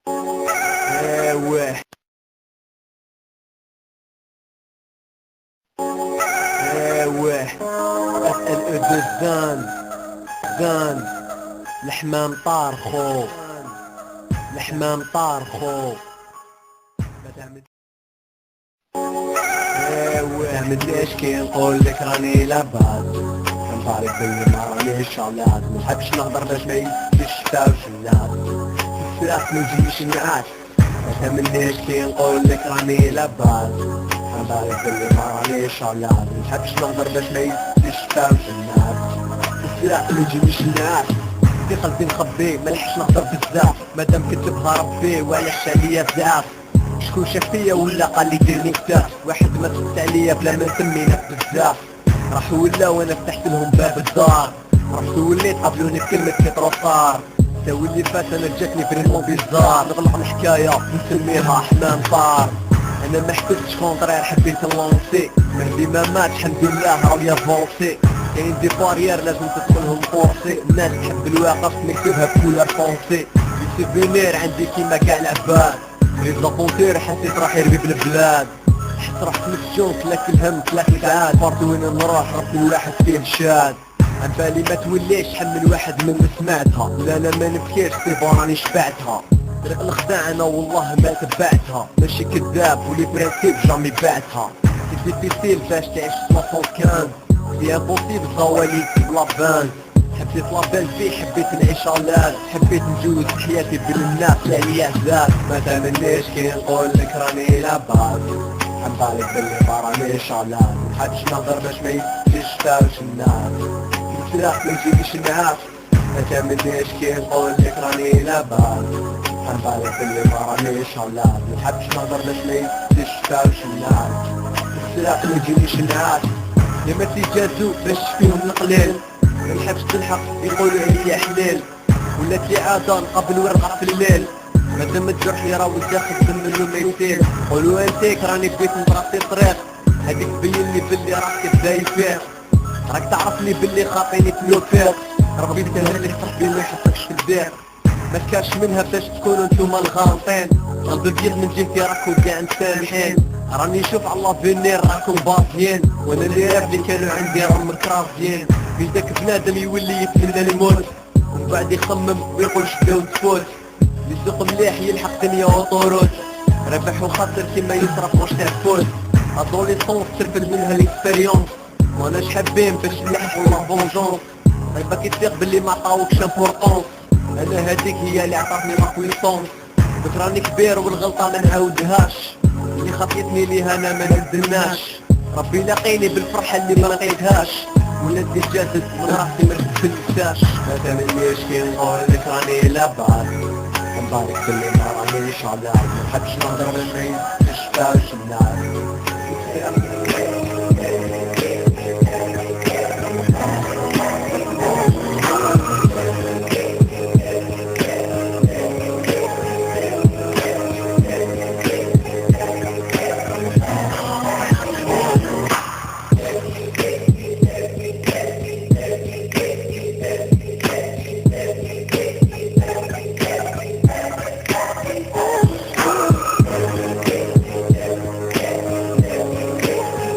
ايوه ايوه اسأل الزان زان الحمام طار خو الحمام طار خو ما تعمل ايوه تعمليش كي نقول لك راني لاباس كنطالب باللي ما رانيش شغلات منحبش نهضر باش ما يجيش شفاوش الناس الفراق ميجيش النعاس ما تعمليش كي نقول لك راني لاباس كنطالب باللي ما رانيش شغلات منحبش نهضر باش ما يجيش شفاوش الناس الفراق ميجيش النعاس في قلبي نخبي ملحش نهضر بزاف مادام كتبها ربي وعلاش عليا بزاف شكون شاف فيا ولا قال لي ديرني كتاف واحد ما تفت عليا بلا ما نسمينا بزاف راحوا ولا وانا فتحت لهم باب الدار رحتوا وليت قابلوني بكلمة كيتروصار ساوي اللي فات انا جاتني فريمون بيزار نغلق الحكاية نسميها حمام طار انا ما حكيتش كونطرير حبيت نلونسي مهدي ما ماتش الحمد لله راهو يافونسي كاين دي باريير لازم تدخلهم فورسي الناس تحب الواقف نكتبها بكولار فونسي في سوفينير عندي كيما كاع العباد ريد لابونتير حسيت راح يربي بالبلاد حس رحت متجون تلاك الهم تلاك العاد بارتو وين نروح ربي واحد فيه شاد عن بالي ما توليش حمل واحد من سمعتها لا انا ما نبكيش سي راني شبعتها طريق الخداع انا والله ما تبعتها ماشي كذاب ولي برانسيب جامي بعتها سي ديفيسيل فاش تعيش 75 سي امبوسيبل صوالي لابان حبيت لابان فيه حبيت نعيش الاز حبيت نجوز حياتي بين الناس عليا عزاز ما تعملنيش كي نقول لك راني لاباس عم بالك باللي ما رانيش الاز محدش نهضر باش ما يجيش شفاوش الناس الفراق ما يجيش النعاس ما تعملنيش كي نقول لك راني لاباس عم بالك باللي ما رانيش الاز محدش نهضر باش ما يجيش شفاوش الناس الفراق ما يجيش النعاس يا ما تيجازو باش فيهم القليل ما نحبش تلحق يقولوا عليا حلال ولات لي عادة نقبل ورقة في الليل مادام الجرح لي راهو داخل دم منو ما يسيل قولوا انتيك راني بغيت نبراسي الطريق هاديك تبين لي بلي راك كداير فيه راك تعرفني بلي خاطيني في الوفاق ربي يسهل لك صاحبي ما يحطكش في البيع ما كاش منها باش تكونوا نتوما الغالطين قلبي بيض من جهتي راكم كاع مسامحين راني نشوف على لافينير راكم باطيين وانا اللي راه اللي كانوا عندي راهم مكرافيين في داك بنادم يولي يتمنى الموت ومن بعد يخمم ويقول شداو تفوت اللي سوق مليح يلحق دنيا وطرود ربح وخاطر كيما يصرف واش تعفوت ادوليسونس ترفد منها ليكسبيريونس وانا حابين باش نلحق لا فونجونس طيب كيتفيق باللي ما عطاوكش امبورطونس انا هذيك هي اللي عطاتني لا كويسونس قلت راني كبير والغلطه ما نعاودهاش اللي خطيتني ليها انا ما ندمناش ربي لاقيني بالفرحه اللي ما لقيتهاش ولات لي جاسد من راسي ما تبلتاش ما تعملنيش كي نقول لك راني لاباس نبارك باللي ما رانيش على ما نحبش نهضر باش ما يشفاوش الناس